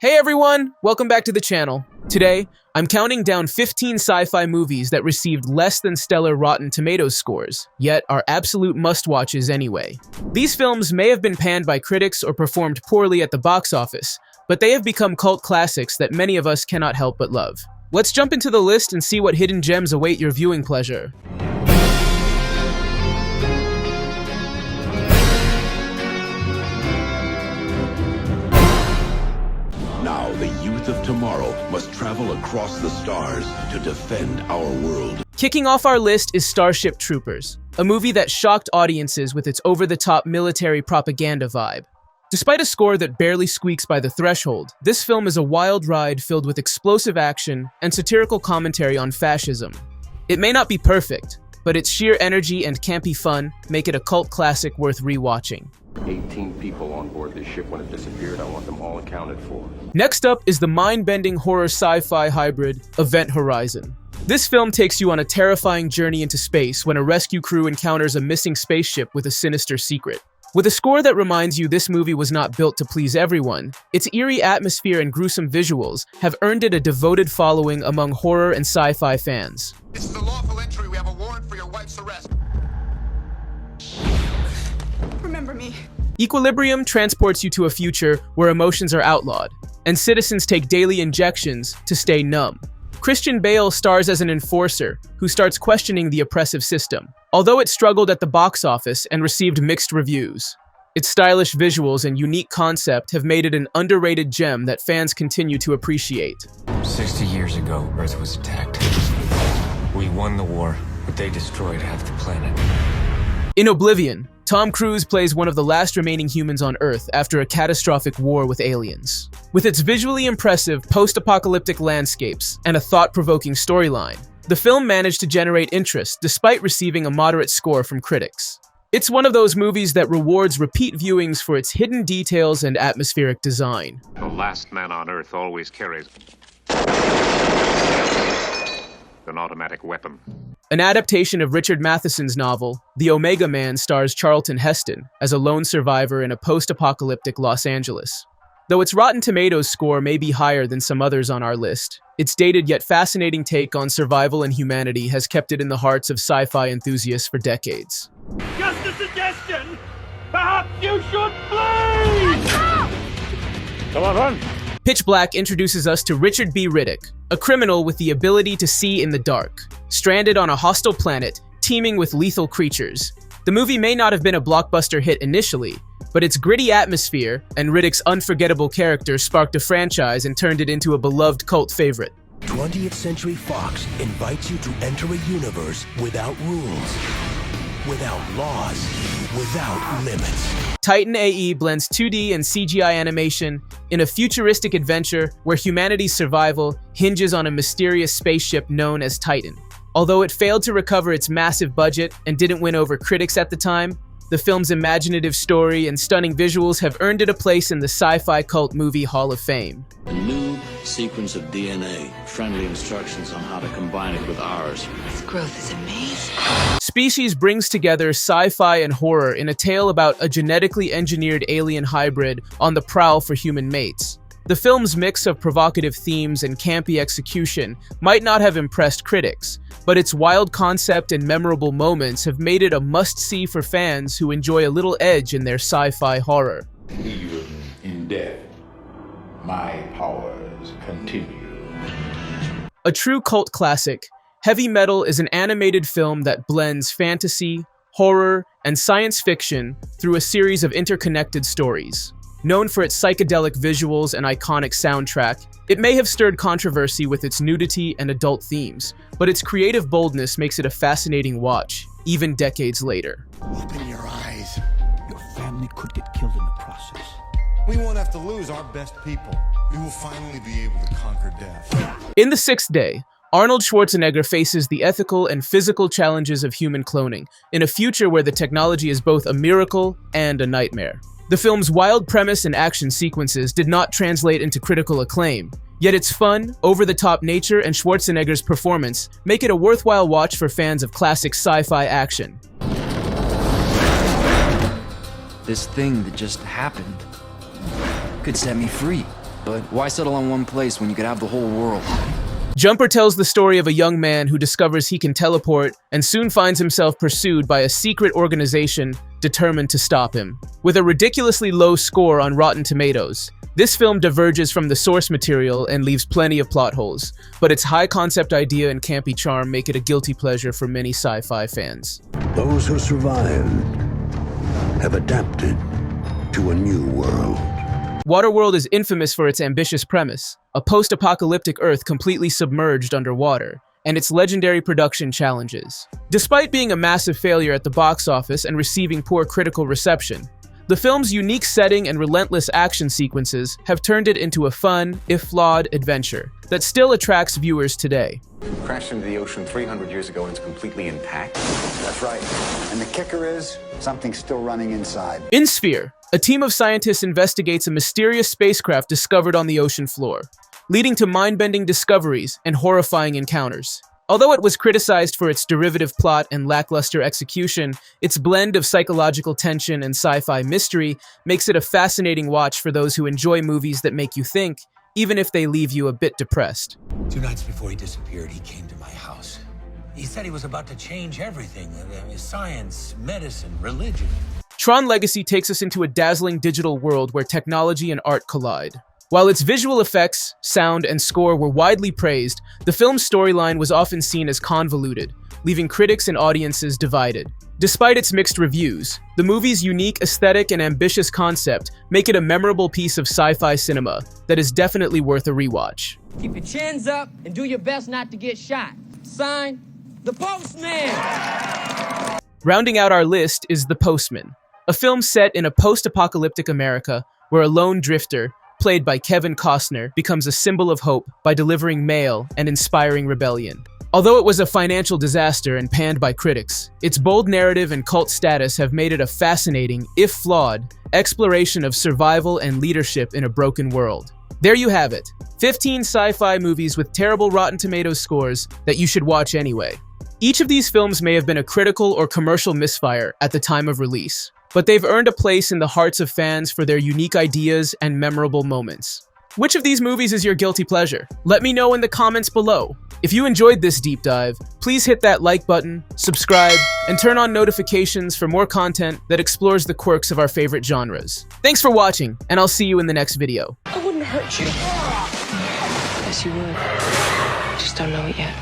Hey everyone, welcome back to the channel. Today, I'm counting down 15 sci-fi movies that received less than stellar Rotten Tomatoes scores, yet are absolute must-watches anyway. These films may have been panned by critics or performed poorly at the box office, but they have become cult classics that many of us cannot help but love. Let's jump into the list and see what hidden gems await your viewing pleasure. Now the youth of tomorrow must travel across the stars to defend our world. Kicking off our list is Starship Troopers, a movie that shocked audiences with its over-the-top military propaganda vibe. Despite a score that barely squeaks by the threshold, this film is a wild ride filled with explosive action and satirical commentary on fascism. It may not be perfect, but its sheer energy and campy fun make it a cult classic worth rewatching. 18 people on board this ship when it disappeared. I want them all accounted for. Next up is the mind-bending horror sci-fi hybrid Event Horizon. This film takes you on a terrifying journey into space when a rescue crew encounters a missing spaceship with a sinister secret. With a score that reminds you this movie was not built to please everyone, its eerie atmosphere and gruesome visuals have earned it a devoted following among horror and sci-fi fans. This is a lawful entry. We have a warrant for your wife's arrest. Remember me. Equilibrium transports you to a future where emotions are outlawed, and citizens take daily injections to stay numb. Christian Bale stars as an enforcer who starts questioning the oppressive system, although it struggled at the box office and received mixed reviews. Its stylish visuals and unique concept have made it an underrated gem that fans continue to appreciate. 60 years ago, Earth was attacked. We won the war, but they destroyed half the planet. In Oblivion, Tom Cruise plays one of the last remaining humans on Earth after a catastrophic war with aliens. With its visually impressive post-apocalyptic landscapes and a thought-provoking storyline, the film managed to generate interest despite receiving a moderate score from critics. It's one of those movies that rewards repeat viewings for its hidden details and atmospheric design. The last man on Earth always carries an automatic weapon. An adaptation of Richard Matheson's novel, The Omega Man stars Charlton Heston as a lone survivor in a post-apocalyptic Los Angeles. Though its Rotten Tomatoes score may be higher than some others on our list, its dated yet fascinating take on survival and humanity has kept it in the hearts of sci-fi enthusiasts for decades. Just a suggestion! Perhaps you should flee! Come on, run! Pitch Black introduces us to Richard B. Riddick, a criminal with the ability to see in the dark, stranded on a hostile planet teeming with lethal creatures. The movie may not have been a blockbuster hit initially, but its gritty atmosphere and Riddick's unforgettable character sparked a franchise and turned it into a beloved cult favorite. 20th Century Fox invites you to enter a universe without rules, without laws, without limits. Titan AE blends 2D and CGI animation in a futuristic adventure where humanity's survival hinges on a mysterious spaceship known as Titan. Although it failed to recover its massive budget and didn't win over critics at the time, the film's imaginative story and stunning visuals have earned it a place in the Sci-Fi Cult Movie Hall of Fame. A new sequence of DNA, friendly instructions on how to combine it with ours. This growth is amazing. Species brings together sci-fi and horror in a tale about a genetically engineered alien hybrid on the prowl for human mates. The film's mix of provocative themes and campy execution might not have impressed critics, but its wild concept and memorable moments have made it a must-see for fans who enjoy a little edge in their sci-fi horror. Even in death, my powers continue. A true cult classic, Heavy Metal is an animated film that blends fantasy, horror, and science fiction through a series of interconnected stories. Known for its psychedelic visuals and iconic soundtrack, it may have stirred controversy with its nudity and adult themes, but its creative boldness makes it a fascinating watch, even decades later. Open your eyes. Your family could get killed in the process. We won't have to lose our best people. We will finally be able to conquer death. In The Sixth Day, Arnold Schwarzenegger faces the ethical and physical challenges of human cloning in a future where the technology is both a miracle and a nightmare. The film's wild premise and action sequences did not translate into critical acclaim, yet its fun, over-the-top nature, and Schwarzenegger's performance make it a worthwhile watch for fans of classic sci-fi action. This thing that just happened could set me free. But why settle on one place when you could have the whole world? Jumper tells the story of a young man who discovers he can teleport and soon finds himself pursued by a secret organization determined to stop him. With a ridiculously low score on Rotten Tomatoes, this film diverges from the source material and leaves plenty of plot holes, but its high concept idea and campy charm make it a guilty pleasure for many sci-fi fans. Those who survived have adapted to a new world. Waterworld is infamous for its ambitious premise, a post-apocalyptic Earth completely submerged underwater, and its legendary production challenges. Despite being a massive failure at the box office and receiving poor critical reception, the film's unique setting and relentless action sequences have turned it into a fun, if flawed, adventure that still attracts viewers today. Crashed into the ocean 300 years ago and it's completely intact? That's right. And the kicker is, something's still running inside. In Sphere, a team of scientists investigates a mysterious spacecraft discovered on the ocean floor, leading to mind-bending discoveries and horrifying encounters. Although it was criticized for its derivative plot and lackluster execution, its blend of psychological tension and sci-fi mystery makes it a fascinating watch for those who enjoy movies that make you think, even if they leave you a bit depressed. 2 nights before he disappeared, he came to my house. He said he was about to change everything, science, medicine, religion. Tron Legacy takes us into a dazzling digital world where technology and art collide. While its visual effects, sound, and score were widely praised, the film's storyline was often seen as convoluted, leaving critics and audiences divided. Despite its mixed reviews, the movie's unique aesthetic and ambitious concept make it a memorable piece of sci-fi cinema that is definitely worth a rewatch. Keep your chins up and do your best not to get shot. Signed, The Postman! Rounding out our list is The Postman, a film set in a post-apocalyptic America where a lone drifter, played by Kevin Costner, becomes a symbol of hope by delivering mail and inspiring rebellion. Although it was a financial disaster and panned by critics, its bold narrative and cult status have made it a fascinating, if flawed, exploration of survival and leadership in a broken world. There you have it, 15 sci-fi movies with terrible Rotten Tomatoes scores that you should watch anyway. Each of these films may have been a critical or commercial misfire at the time of release, but they've earned a place in the hearts of fans for their unique ideas and memorable moments. Which of these movies is your guilty pleasure? Let me know in the comments below. If you enjoyed this deep dive, please hit that like button, subscribe, and turn on notifications for more content that explores the quirks of our favorite genres. Thanks for watching, and I'll see you in the next video. I wouldn't hurt you. Yes, you would. Just don't know it yet.